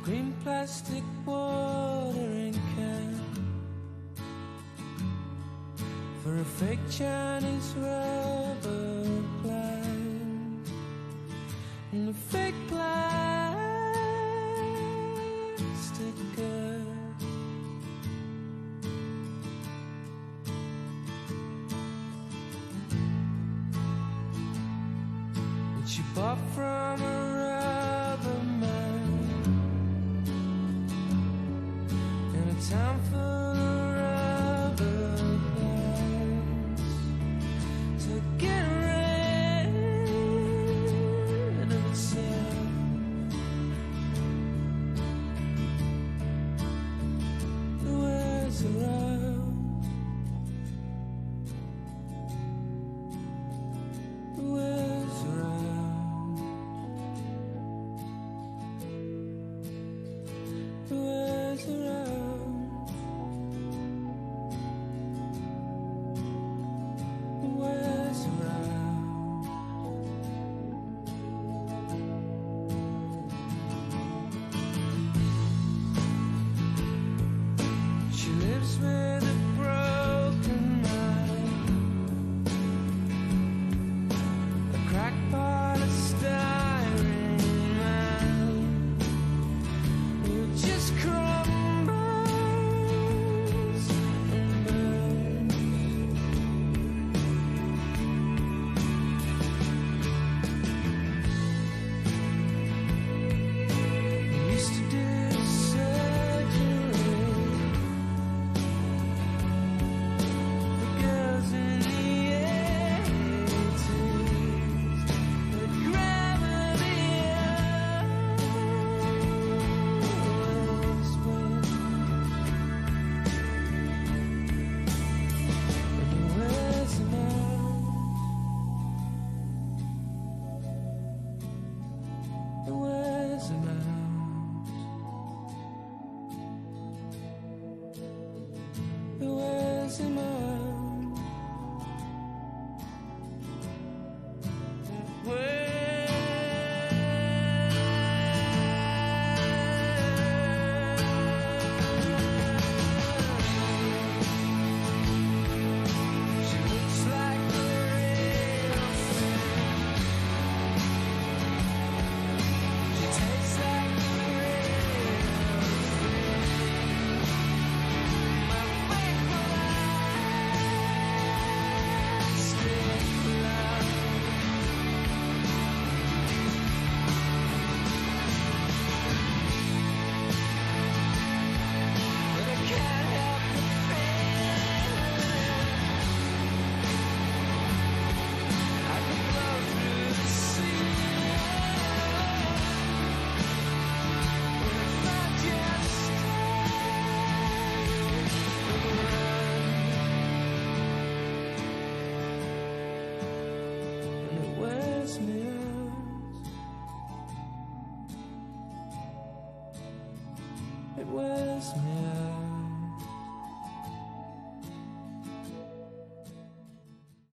green plastic watering can for a fake Chinese rubber plant and a fake plastic girl. Which you bought from a rubber man in a town full of rubber plants to get rid of itself. The words are out. The words